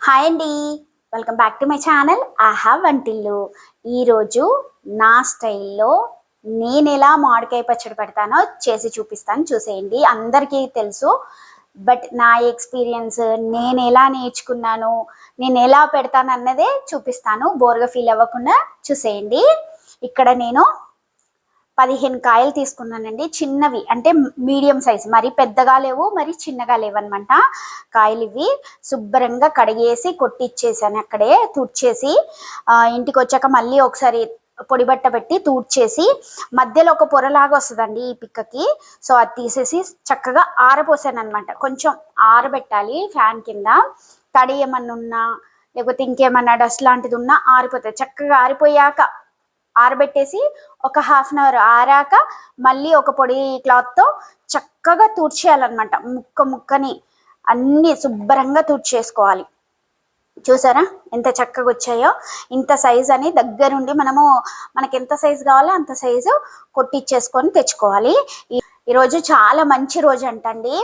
Hi అండి, welcome back to my channel ఆహా వంటిల్లు. ఈరోజు నా స్టైల్లో నేను ఎలా మామిడికాయ పచ్చడి పెడతానో చేసి చూపిస్తాను, చూసేయండి. అందరికీ తెలుసు, బట్ నా ఎక్స్పీరియన్స్, నేను ఎలా నేర్చుకున్నాను, నేను ఎలా పెడతాను అన్నదే చూపిస్తాను. బోర్గా ఫీల్ అవ్వకుండా చూసేయండి. ఇక్కడ నేను 15 కాయలు తీసుకున్నానండి. చిన్నవి అంటే మీడియం సైజు, మరి పెద్దగా లేవు మరి చిన్నగా లేవన్నమాట. కాయలు ఇవి శుభ్రంగా కడిగేసి కొట్టిచ్చేసాను, అక్కడే తుడిచేసి. ఇంటికి వచ్చాక మళ్ళీ ఒకసారి పొడి బట్ట పెట్టి తుడిచేసి, మధ్యలో ఒక పొరలాగా వస్తుందండి ఈ పిక్కకి. సో అది తీసేసి చక్కగా ఆరపోసాను అనమాట. కొంచెం ఆరబెట్టాలి ఫ్యాన్ కింద. తడి ఏమన్నా ఉన్నా లేకపోతే ఇంకేమన్నా డస్ట్ లాంటిది ఉన్నా ఆరిపోతుంది. చక్కగా ఆరిపోయాక ఆరబెట్టేసి ఒక హాఫ్ అన్ అవర్ ఆరాక మళ్ళీ ఒక పొడి క్లాత్తో చక్కగా తుడిచేయాలన్నమాట. ముక్కని అన్నీ శుభ్రంగా తుడిచేసుకోవాలి. చూసారా ఎంత చక్కగా వచ్చాయో. ఇంత సైజు అని దగ్గరుండి మనకి ఎంత సైజు కావాలో అంత సైజు కొట్టిచ్చేసుకొని తెచ్చుకోవాలి. ఈరోజు చాలా మంచి రోజు అంటండి.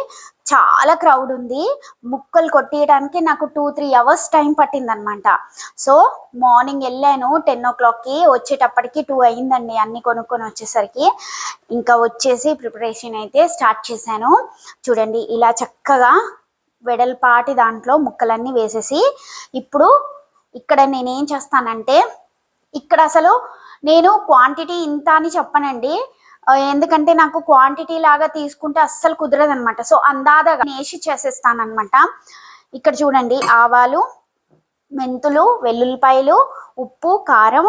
చాలా క్రౌడ్ ఉంది. ముక్కలు కొట్టియడానికి నాకు 2-3 అవర్స్ టైం పట్టింది అనమాట. సో మార్నింగ్ వెళ్ళాను 10 o'clockకి, వచ్చేటప్పటికి 2 అయిందండి అన్ని కొనుక్కొని వచ్చేసరికి. ఇంకా వచ్చేసి ప్రిపరేషన్ అయితే స్టార్ట్ చేశాను. చూడండి, ఇలా చక్కగా వెడల్పాటి దాంట్లో ముక్కలన్నీ వేసేసి, ఇప్పుడు ఇక్కడ నేనేం చేస్తానంటే, ఇక్కడ అసలు నేను క్వాంటిటీ ఇంత అని చెప్పనండి. ఎందుకంటే నాకు క్వాంటిటీ లాగా తీసుకుంటే అస్సలు కుదరదు అనమాట. సో అందాదగా వేసి చేసేస్తాను అనమాట. ఇక్కడ చూడండి, ఆవాలు, మెంతులు, వెల్లుల్లిపాయలు, ఉప్పు, కారం.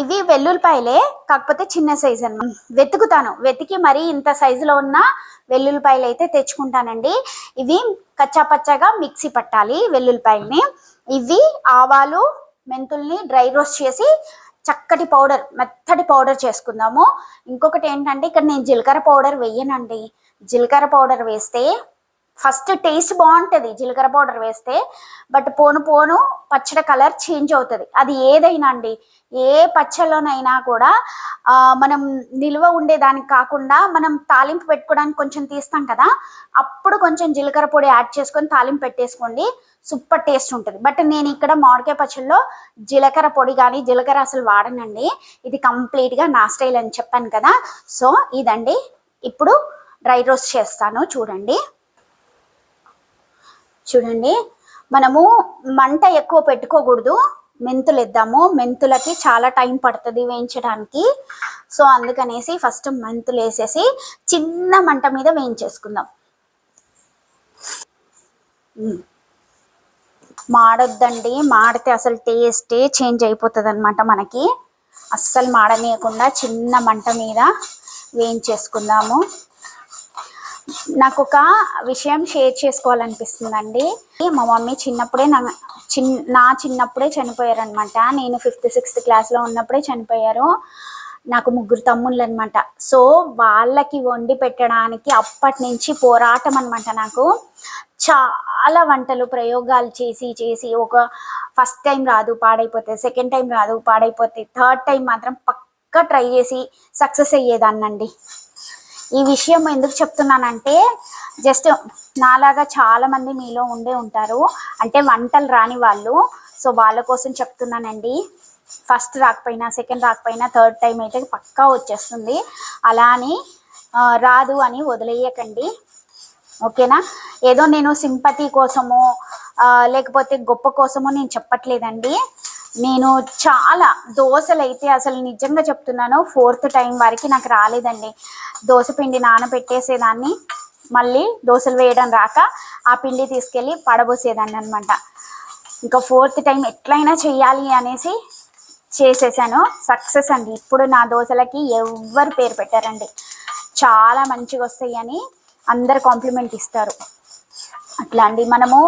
ఇవి వెల్లుల్లిపాయలే, కాకపోతే చిన్న సైజు అన్నమాట. వెతికి మరీ ఇంత సైజులో ఉన్న వెల్లుల్లిపాయలు అయితే తెచ్చుకుంటానండి. ఇవి కచ్చాపచ్చాగా మిక్సీ పట్టాలి వెల్లుల్లిపాయల్ని. ఇవి ఆవాలు మెంతుల్ని డ్రై రోస్ట్ చేసి చక్కటి పౌడర్, మెత్తటి పౌడర్ చేసుకుందాము. ఇంకొకటి ఏంటంటే, ఇక్కడ నేను జీలకర్ర పౌడర్ వేయనండి. జీలకర్ర పౌడర్ వేస్తే ఫస్ట్ టేస్ట్ బాగుంటుంది జీలకర్ర పౌడర్ వేస్తే, బట్ పోను పోను పచ్చడి కలర్ చేంజ్ అవుతుంది. అది ఏదైనా అండి, ఏ పచ్చళ్ళలోనైనా కూడా మనం నిల్వ ఉండేదానికి కాకుండా మనం తాలింపు పెట్టుకోవడానికి కొంచెం తీస్తాం కదా, అప్పుడు కొంచెం జీలకర్ర పొడి యాడ్ చేసుకొని తాలింపు పెట్టేసుకోండి, సూపర్ టేస్ట్ ఉంటుంది. బట్ నేను ఇక్కడ మామిడికాయ పచ్చళ్ళలో జీలకర్ర పొడి కానీ జీలకర్ర అసలు వాడనండి. ఇది కంప్లీట్గా నా స్టైల్ అని చెప్పాను కదా. సో ఇదండి, ఇప్పుడు డ్రై రోస్ట్ చేస్తాను. చూడండి, మనము మంట ఎక్కువ పెట్టుకోకూడదు. మెంతులు వేద్దాము. మెంతులకి చాలా టైం పడుతుంది వేయించడానికి. సో అందుకనేసి ఫస్ట్ మెంతులు వేసేసి చిన్న మంట మీద వేయించేసుకుందాం. మాడొద్దండి, మాడితే అసలు టేస్టే చేంజ్ అయిపోతుంది అనమాట. మనకి అస్సలు మాడనీయకుండా చిన్న మంట మీద వేయించేసుకుందాము. నాకు ఒక విషయం షేర్ చేసుకోవాలనిపిస్తుందండి. మా మమ్మీ నా చిన్నప్పుడే చనిపోయారనమాట. నేను 5th 6th క్లాస్లో ఉన్నప్పుడే చనిపోయారు. నాకు 3 తమ్ముళ్ళు అనమాట. సో వాళ్ళకి వండి పెట్టడానికి అప్పటి నుంచి పోరాటం అనమాట. నాకు చాలా వంటలు ప్రయోగాలు చేసి ఒక ఫస్ట్ టైం రాదు పాడైపోతే, సెకండ్ టైం రాదు పాడైపోతే, థర్డ్ టైం మాత్రం పక్కా ట్రై చేసి సక్సెస్ అయ్యేదాన్నండి. ఈ విషయం ఎందుకు చెప్తున్నానంటే, జస్ట్ నాలాగా చాలా మంది మీలో ఉంటారు, అంటే వంటలు రాని వాళ్ళు. సో వాళ్ళ కోసం చెప్తున్నానండి. ఫస్ట్ రాకపోయినా, సెకండ్ రాకపోయినా, థర్డ్ టైం అయితే పక్కా వచ్చేస్తుంది. అలా అని రాదు అని వదిలేయకండి, ఓకేనా? ఏదో నేను సింపతి కోసమో లేకపోతే గొప్ప కోసమో నేను చెప్పట్లేదండి. నేను చాలా దోశలు అయితే అసలు నిజంగా చెప్తున్నాను, 4th టైం వరకు నాకు రాలేదండి. దోశ పిండి నానబెట్టేసేదాన్ని, మళ్ళీ దోశలు వేయడం రాక ఆ పిండి తీసుకెళ్ళి పడబోసేదాన్ని అనమాట. ఇంకా 4th టైం ఎట్లయినా చెయ్యాలి అనేసి చేసేసాను. సక్సెస్ అండి. ఇప్పుడు నా దోశలకి ఎవ్వరు పేరు పెట్టారండి, చాలా మంచిగా వస్తాయి అని అందరు కాంప్లిమెంట్ ఇస్తారు. అట్లా అండి, మనము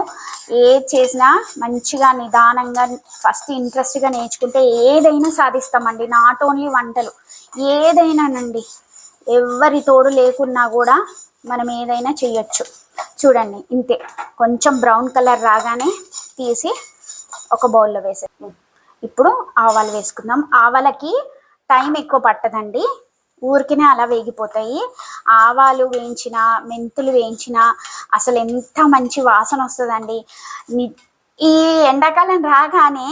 ఏది చేసినా మంచిగా నిదానంగా ఫస్ట్ ఇంట్రెస్ట్గా నేర్చుకుంటే ఏదైనా సాధిస్తామండి. నాట్ ఓన్లీ వంటలు, ఏదైనానండి. ఎవరి తోడు లేకున్నా కూడా మనం ఏదైనా చేయొచ్చు. చూడండి, ఇంతే. కొంచెం బ్రౌన్ కలర్ రాగానే తీసి ఒక బౌల్లో వేసే. ఇప్పుడు ఆవాలు వేసుకుందాం. ఆవాలకి టైం ఎక్కువ పట్టదండి, ఊరికినే అలా వేగిపోతాయి. ఆవాలు వేయించిన, మెంతులు వేయించిన అసలు ఎంత మంచి వాసన వస్తుందండి. ఈ ఎండాకాలం రాగానే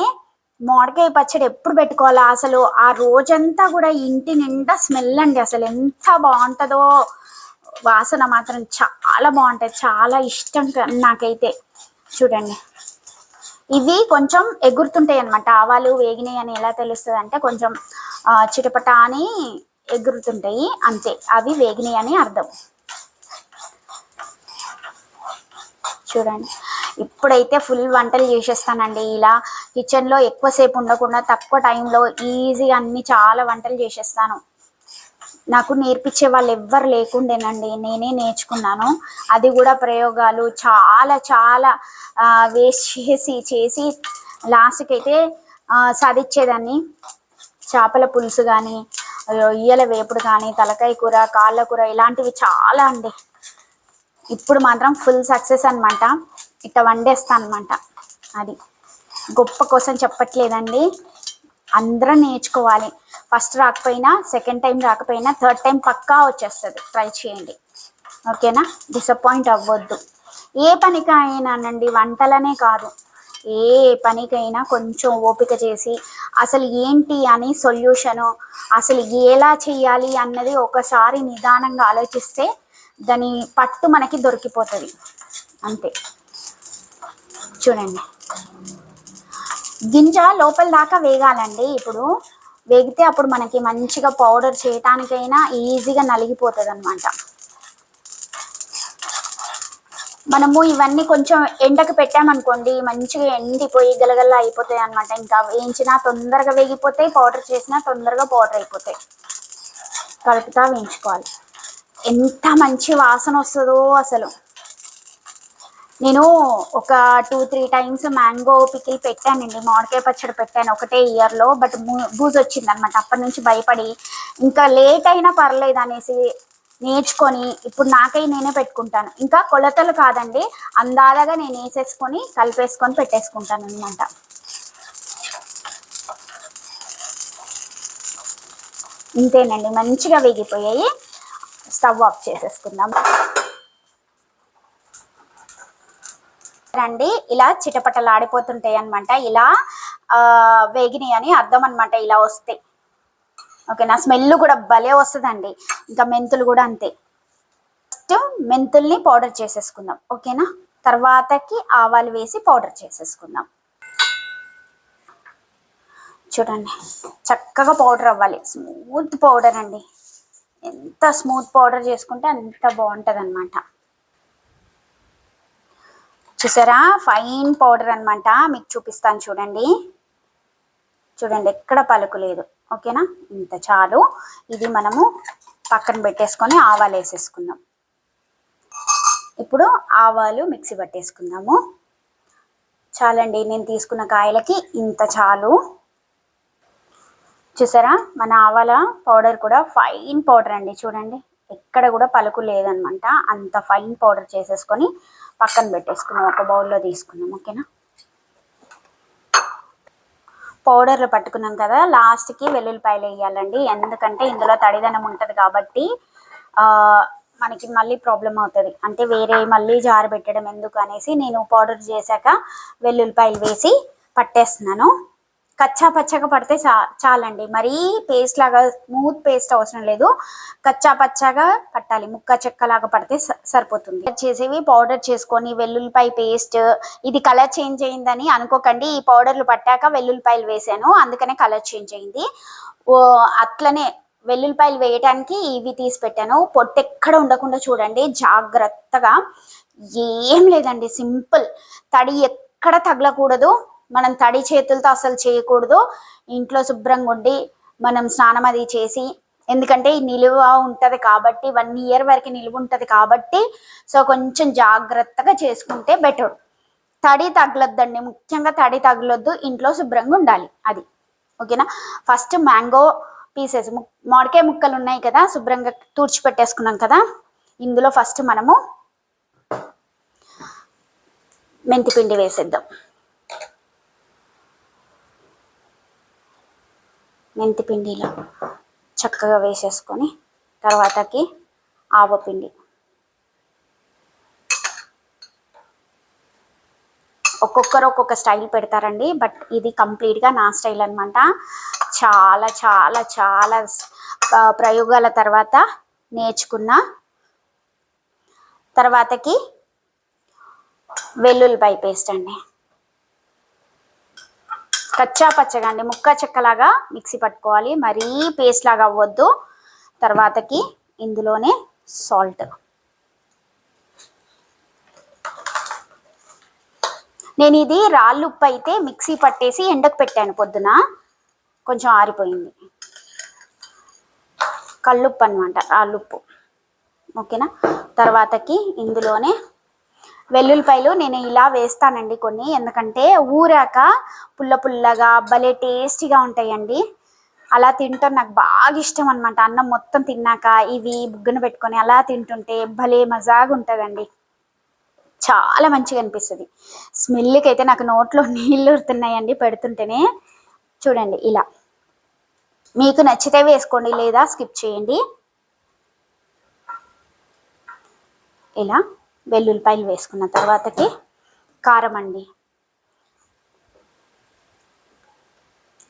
మామిడికాయ పచ్చడి ఎప్పుడు పెట్టుకోవాలా, అసలు ఆ రోజంతా కూడా ఇంటి నిండా స్మెల్ అండి. అసలు ఎంత బాగుంటుందో, వాసన మాత్రం చాలా బాగుంటుంది, చాలా ఇష్టం నాకైతే. చూడండి, ఇవి కొంచెం ఎగురుతుంటాయి అనమాట. ఆవాలు వేగినాయి అని ఎలా తెలుస్తుంది అంటే కొంచెం చిటపట అని ఎగురుతుంటాయి, అంతే, అవి వేగినాయి అని అర్థం. చూడండి, ఇప్పుడైతే ఫుల్ వంటలు చేసేస్తానండి. ఇలా కిచెన్లో ఎక్కువసేపు ఉండకుండా తక్కువ టైంలో ఈజీగా అన్ని చాలా వంటలు చేసేస్తాను. నాకు నేర్పించే వాళ్ళు ఎవ్వరు లేకుండేనండి, నేనే నేర్చుకున్నాను. అది కూడా ప్రయోగాలు చాలా చాలా వేస్ట్ చేసి లాస్ట్కి అయితే సాధించేదాన్ని. చేపల పులుసు కానీ, రొయ్యల వేపుడు కానీ, తలకాయ కూర, కాళ్ళ కూర, ఇలాంటివి చాలా అండి. ఇప్పుడు మాత్రం ఫుల్ సక్సెస్ అనమాట. ఇట్లా వండేస్తాను అనమాట. అది గొప్ప కోసం చెప్పట్లేదండి, అందరం నేర్చుకోవాలి. ఫస్ట్ రాకపోయినా, సెకండ్ టైం రాకపోయినా, థర్డ్ టైం పక్కా వచ్చేస్తుంది. ట్రై చేయండి, ఓకేనా? డిసప్పాయింట్ అవ్వద్దు. ఏ పనికైనానండి, వంటలనే కాదు, ఏ పనికైనా కొంచెం ఓపిక చేసి అసలు ఏంటి అని సొల్యూషను, అసలు ఎలా చేయాలి అన్నది ఒకసారి నిదానంగా ఆలోచిస్తే దాని పట్టు మనకి దొరికిపోతుంది, అంతే. చూడండి, గింజ లోపల దాకా వేగాలండి. ఇప్పుడు వేగితే అప్పుడు మనకి మంచిగా పౌడర్ చేయటానికైనా ఈజీగా నలిగిపోతుంది అనమాట. మనము ఇవన్నీ కొంచెం ఎండకు పెట్టామనుకోండి, మంచిగా ఎండిపోయి గలగల అయిపోతాయి అనమాట. ఇంకా వేయించినా తొందరగా వేగిపోతాయి, పౌడర్ చేసినా తొందరగా పౌడర్ అయిపోతాయి. కలుపుతా వేయించుకోవాలి. ఎంత మంచి వాసన వస్తుందో అసలు. నేను ఒక 2-3 టైమ్స్ మ్యాంగో పికిల్ పెట్టానండి, మామిడికాయ పచ్చడి పెట్టాను ఒకటే ఇయర్లో. బట్ బూజు వచ్చింది అనమాట. అప్పటి నుంచి భయపడి ఇంకా లేట్ అయినా పర్లేదు అనేసి నేర్చుకొని ఇప్పుడు నాకై నేనే పెట్టుకుంటాను. ఇంకా కొలతలు కాదండి, అందాలగా నేను వేసేసుకొని కలిపేసుకొని పెట్టేసుకుంటాను అనమాట. ఇంతేనండి, మంచిగా వేగిపోయాయి. స్టవ్ ఆఫ్ చేసేసుకుందాం రండి. ఇలా చిటపటలాడిపోతుంటాయి అనమాట. ఇలా వేగినాయి అని అర్థం అనమాట, ఇలా వస్తాయి, ఓకేనా? స్మెల్ కూడా భలే వస్తుందండి. ఇంకా మెంతులు కూడా అంతే. ఫస్ట్ మెంతుల్ని పౌడర్ చేసేసుకుందాం, ఓకేనా? తర్వాతకి ఆవాలు వేసి పౌడర్ చేసేసుకుందాం. చూడండి, చక్కగా పౌడర్ అవ్వాలి, స్మూత్ పౌడర్ అండి. ఎంత స్మూత్ పౌడర్ చేసుకుంటే అంత బాగుంటుంది అనమాట. చూసారా, ఫైన్ పౌడర్ అనమాట. మీకు చూపిస్తాను చూడండి. చూడండి, ఎక్కడ పలుకు లేదు, ఓకేనా? ఇంత చాలు. ఇది మనము పక్కన పెట్టేసుకొని ఆవాలు వేసేసుకుందాం. ఇప్పుడు ఆవాలు మిక్సీ పట్టేసుకుందాము. చాలండి, నేను తీసుకున్న కాయలకి ఇంత చాలు. చూసారా, మన ఆవాల పౌడర్ కూడా ఫైన్ పౌడర్ అండి. చూడండి, ఎక్కడ కూడా పలుకు లేదనమాట. అంత ఫైన్ పౌడర్ చేసేసుకొని పక్కన పెట్టేసుకున్నాం, ఒక బౌల్లో తీసుకున్నాం, ఓకేనా? పౌడర్లు పట్టుకున్నాం కదా, లాస్ట్కి వెల్లుల్లిపాయలు వేయాలండి. ఎందుకంటే ఇందులో తడిదనం ఉంటుంది కాబట్టి మనకి మళ్ళీ ప్రాబ్లం అవుతుంది. అంటే వేరే మళ్ళీ జారు పెట్టడం ఎందుకు అనేసి నేను పౌడర్ చేశాక వెల్లుల్లిపాయలు వేసి పట్టేస్తున్నాను. కచ్చా పచ్చగా పడితే చాలండి, మరీ పేస్ట్ లాగా స్మూత్ పేస్ట్ అవసరం లేదు. కచ్చా పచ్చగా పట్టాలి, ముక్క చెక్కలాగా పడితే సరిపోతుంది. చేసేవి పౌడర్ చేసుకొని వెల్లుల్లిపాయ పేస్ట్, ఇది కలర్ చేంజ్ అయిందని అనుకోకండి. ఈ పౌడర్లు పట్టాక వెల్లుల్లిపాయలు వేసాను, అందుకనే కలర్ చేంజ్ అయింది. అట్లనే వెల్లుల్లిపాయలు వేయటానికి ఇవి తీసి పెట్టాను. పొట్టు ఎక్కడ ఉండకుండా చూడండి జాగ్రత్తగా. ఏం లేదండి, సింపుల్. తడి ఎక్కడ తగలకూడదు, మనం తడి చేతులతో అసలు చేయకూడదు. ఇంట్లో శుభ్రంగా ఉండి మనం స్నానం అది చేసి, ఎందుకంటే ఈ నిలువ ఉంటుంది కాబట్టి 1 year వరకు నిలువ ఉంటుంది కాబట్టి, సో కొంచెం జాగ్రత్తగా చేసుకుంటే బెటర్. తడి తగలొద్దండి, ముఖ్యంగా తడి తగలొద్దు, ఇంట్లో శుభ్రంగా ఉండాలి, అది ఓకేనా? ఫస్ట్ మ్యాంగో పీసెస్, మామిడికాయ ముక్కలు ఉన్నాయి కదా, శుభ్రంగా తుడిచిపెట్టేసుకున్నాం కదా. ఇందులో ఫస్ట్ మనము మెంతిపిండి వేసేద్దాం. మెంతిపిండిలో చక్కగా వేసేసుకొని తర్వాతకి ఆవపిండి, ఒక్కొక్కరు ఒక్కొక్క స్టైల్ పెడతారండి, బట్ ఇది కంప్లీట్గా నా స్టైల్ అనమాట. చాలా చాలా చాలా ప్రయోగాల తర్వాత నేర్చుకున్న. తర్వాతకి వెల్లుల్లిపాయ పేస్ట్ అండి, కచ్చా పచ్చగా అండి, ముక్క చెక్కలాగా మిక్సీ పట్టుకోవాలి, మరీ పేస్ట్ లాగా అవ్వద్దు. తర్వాతకి ఇందులోనే సాల్ట్. నేను ఇది రాళ్ళు ఉప్పు అయితే మిక్సీ పట్టేసి ఎండకు పెట్టాను పొద్దున, కొంచెం ఆరిపోయింది. కల్లుప్పు అనమాట, రాళ్ళుప్పు. ఓకేనా. తర్వాతకి ఇందులోనే వెల్లుల్లిపాయలు నేను ఇలా వేస్తానండి కొన్ని, ఎందుకంటే ఊరాక పుల్ల పుల్లగా భలే టేస్టీగా ఉంటాయండి. అలా తింటాం, నాకు బాగా ఇష్టం అనమాట. అన్నం మొత్తం తిన్నాక ఇవి బుగ్గన పెట్టుకొని అలా తింటుంటే భలే మజాగా ఉంటుందండి, చాలా మంచిగా అనిపిస్తుంది. స్మెల్కి అయితే నాకు నోట్లో నీళ్ళు ఊరుతున్నాయండి పెడుతుంటేనే. చూడండి ఇలా, మీకు నచ్చితే వేసుకోండి, లేదా స్కిప్ చేయండి. ఇలా వెల్లుల్లిపాయలు వేసుకున్న తర్వాతకి కారం అండి,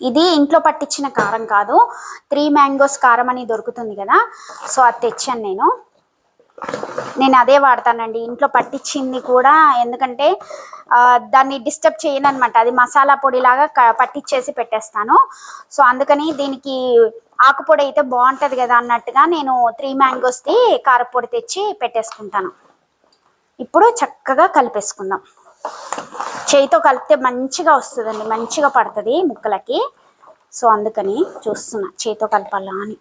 ఇది ఇంట్లో పట్టించిన కారం కాదు, 3 మ్యాంగోస్ కారం అని దొరుకుతుంది కదా, సో అది తెచ్చాను నేను అదే వాడతానండి, ఇంట్లో పట్టించింది కూడా. ఎందుకంటే దాన్ని డిస్టర్బ్ చేయను అనమాట, అది మసాలా పొడిలాగా పట్టించేసి పెట్టేస్తాను. సో అందుకని దీనికి ఆకుపొడి అయితే బాగుంటుంది కదా అన్నట్టుగా నేను 3 మ్యాంగోస్ది కారపొడి తెచ్చి పెట్టేసుకుంటాను. ఇప్పుడు చక్కగా కలిపేసుకుందాం. చేయితో కలిపితే మంచిగా వస్తుందండి, మంచిగా పడుతుంది ముక్కలకి. సో అందుకని చూస్తున్నా చేయితో కలపాలా అని.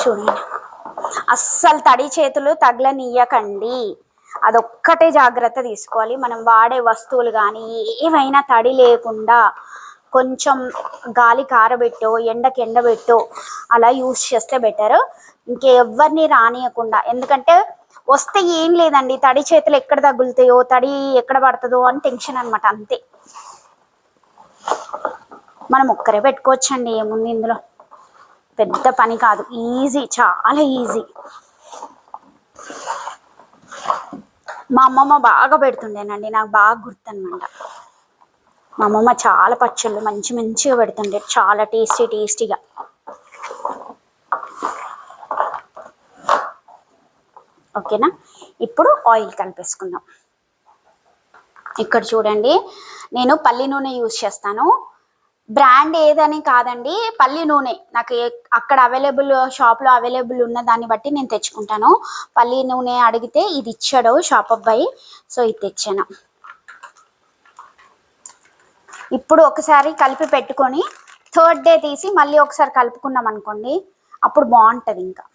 చూడండి, అస్సలు తడి చేతులు తగలనియ్యకండి, అదొక్కటే జాగ్రత్త తీసుకోవాలి. మనం వాడే వస్తువులు కానీ ఏవైనా తడి లేకుండా కొంచెం గాలి కారబెట్టో ఎండకి ఎండబెట్టో అలా యూస్ చేస్తే బెటర్, ఇంకెవ్వరిని రానియకుండా. ఎందుకంటే వస్తే ఏం లేదండి, తడి చేతులు ఎక్కడ తగులుతాయో, తడి ఎక్కడ పడుతుందో అని టెన్షన్ అనమాట, అంతే. మనం ఒక్కరే పెట్టుకోవచ్చండి, ఏముంది ఇందులో, పెద్ద పని కాదు, ఈజీ, చాలా ఈజీ. మా అమ్మమ్మ బాగా పెడుతుండేనండి, నాకు బాగా గుర్తనమాట. మా అమ్మమ్మ చాలా పచ్చళ్ళు మంచిగా పెడుతుండే, చాలా టేస్టీగా. ఓకేనా. ఇప్పుడు ఆయిల్ కలిపేసుకుందాం. ఇక్కడ చూడండి, నేను పల్లి నూనె యూజ్ చేస్తాను, బ్రాండ్ ఏదని కాదండి, పల్లి నూనె నాకు అక్కడ షాప్లో అవైలబుల్ ఉన్న దాన్ని బట్టి నేను తెచ్చుకుంటాను. పల్లి నూనె అడిగితే ఇది ఇచ్చాడు షాప్ అబ్బాయి, సో ఇది తెచ్చాను. ఇప్పుడు ఒకసారి కలిపి పెట్టుకొని 3rd డే తీసి మళ్ళీ ఒకసారి కలుపుకున్నాం అనుకోండి, అప్పుడు బాగుంటుంది. ఇంకా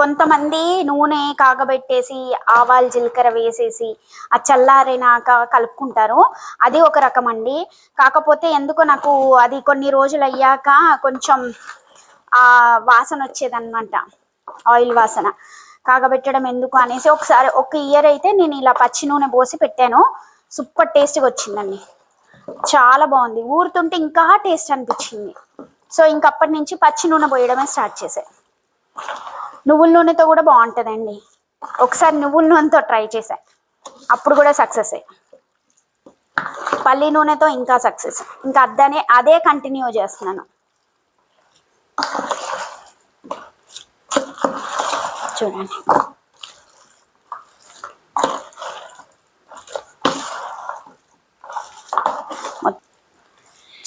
కొంతమంది నూనె కాగబెట్టేసి ఆవాలు జీలకర్ర వేసేసి ఆ చల్లారినాక కలుపుకుంటారు, అది ఒక రకం అండి. కాకపోతే ఎందుకో నాకు అది కొన్ని రోజులు అయ్యాక కొంచెం ఆ వాసన వచ్చేదన్నమాట, ఆయిల్ వాసన. కాగబెట్టడం ఎందుకు అనేసి ఒకసారి ఒక ఇయర్ అయితే నేను ఇలా పచ్చి నూనె పోసి పెట్టాను, సూపర్ టేస్ట్గా వచ్చిందండి, చాలా బాగుంది. ఊరుతుంటే ఇంకా టేస్ట్ అనిపించింది. సో ఇంకప్పటి నుంచి పచ్చి నూనె పోయడమే స్టార్ట్ చేశాను. నువ్వుల నూనెతో కూడా బాగుంటుందండి, ఒకసారి నువ్వుల నూనెతో ట్రై చేశాను, అప్పుడు కూడా సక్సెస్. పల్లి నూనెతో ఇంకా సక్సెస్, ఇంకా అదే కంటిన్యూ చేస్తున్నాను. చూడండి,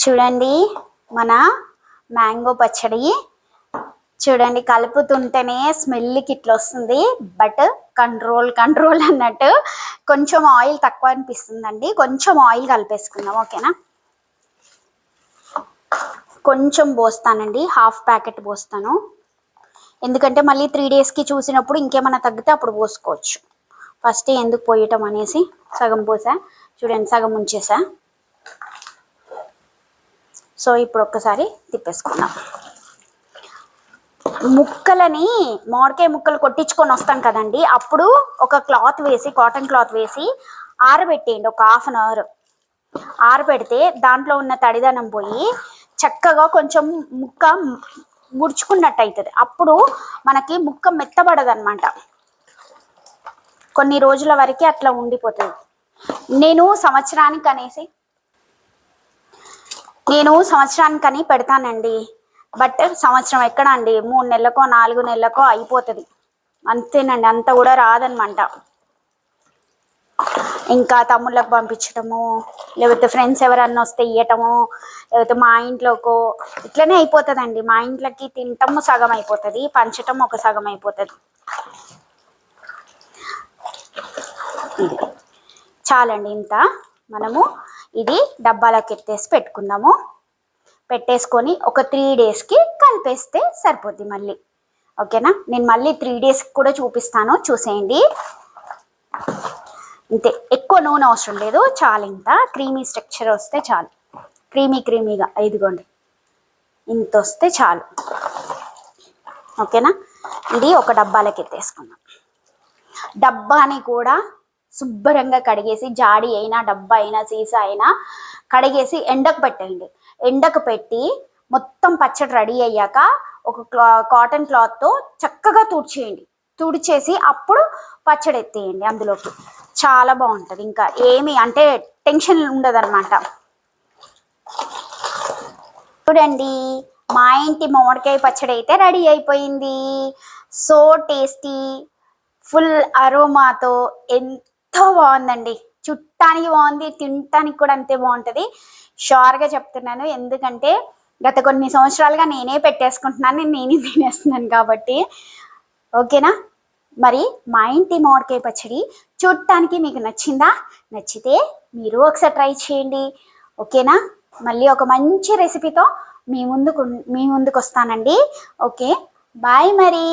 చూడండి మన మ్యాంగో పచ్చడి. చూడండి, కలుపుతుంటేనే స్మెల్కి ఇట్లా వస్తుంది, బట్ కంట్రోల్ అన్నట్టు. కొంచెం ఆయిల్ తక్కువ అనిపిస్తుందండి, కొంచెం ఆయిల్ కలిపేసుకుందాం. ఓకేనా. కొంచెం పోస్తానండి, 1/2 ప్యాకెట్ పోస్తాను, ఎందుకంటే మళ్ళీ 3 డేస్కి చూసినప్పుడు ఇంకేమైనా తగ్గితే అప్పుడు పోసుకోవచ్చు. ఫస్ట్ ఎందుకు పోయటం అనేసి సగం పోసా. చూడండి, సగం ఉంచేసా. సో ఇప్పుడు ఒక్కసారి తిప్పేసుకుందాం. ముక్కలని మామిడికాయ ముక్కలు కొట్టించుకొని వస్తాం కదండి, అప్పుడు ఒక క్లాత్ వేసి, కాటన్ క్లాత్ వేసి ఆరబెట్టేయండి. ఒక హాఫ్ అన్ అవర్ ఆరబెడితే దాంట్లో ఉన్న తడిదనం పోయి చక్కగా కొంచెం ముక్క ముడుచుకున్నట్టు అవుతుంది. అప్పుడు మనకి ముక్క మెత్తబడదు అనమాట. కొన్ని రోజుల వరకు అట్లా ఉండిపోతుంది. నేను సంవత్సరానికని పెడతానండి. బట్ సంవత్సరం ఎక్కడ అండి, 3 నెలలకో 4 నెలలకో అయిపోతుంది అంతేనండి. అంత కూడా రాదనమాట. ఇంకా తమ్ముళ్ళకి పంపించటము, లేకపోతే ఫ్రెండ్స్ ఎవరన్నా వస్తే ఇవ్వటము, లేకపోతే మా ఇంట్లోకో ఇట్లనే అయిపోతుందండి. మా ఇంట్లోకి తినటము సగం అయిపోతుంది, పంచటం ఒక సగం అయిపోతుంది. చాలండి ఇంత. మనము ఇది డబ్బాలోకి ఎత్తేసి పెట్టుకుందాము. పెట్టేసుకొని ఒక 3 డేస్కి కలిపేస్తే సరిపోద్ది మళ్ళీ. ఓకేనా? నేను మళ్ళీ 3 డేస్కి కూడా చూపిస్తాను, చూసేయండి. ఇంతే, ఎక్కువ నూనె అవసరం లేదు, చాలు. ఇంత క్రీమీ స్ట్రక్చర్ వస్తే చాలు, క్రీమీగా. ఇదిగోండి, ఇంత వస్తే చాలు. ఓకేనా? ఇది ఒక డబ్బాలోకి ఎత్తేసుకుందాం. డబ్బాని కూడా శుభ్రంగా కడిగేసి, జాడి అయినా డబ్బా అయినా సీసా అయినా కడిగేసి ఎండకు పెట్టండి. ఎండకు పెట్టి మొత్తం పచ్చడి రెడీ అయ్యాక ఒక కాటన్ క్లాత్తో చక్కగా తుడిచేసి అప్పుడు పచ్చడి ఎత్తేయండి అందులోకి. చాలా బాగుంటుంది. ఇంకా ఏమి అంటే టెన్షన్ ఉండదు అనమాట. చూడండి, మా ఇంటి మామిడికాయ పచ్చడి అయితే రెడీ అయిపోయింది. సో టేస్టీ, ఫుల్ అరోమాతో ఎంతో బాగుందండి. చుట్టానికి బాగుంది, తినటానికి కూడా అంతే బాగుంటుంది. షూర్గా చెప్తున్నాను, ఎందుకంటే గత కొన్ని సంవత్సరాలుగా నేనే పెట్టేసుకుంటున్నాను, నేనే తినేస్తున్నాను కాబట్టి. ఓకేనా? మరి మా ఇంటి మామిడికాయ పచ్చడి చూడటానికి మీకు నచ్చిందా? నచ్చితే మీరు ఒకసారి ట్రై చేయండి. ఓకేనా? మళ్ళీ ఒక మంచి రెసిపీతో మీ ముందుకు వస్తానండి. ఓకే, బాయ్ మరి.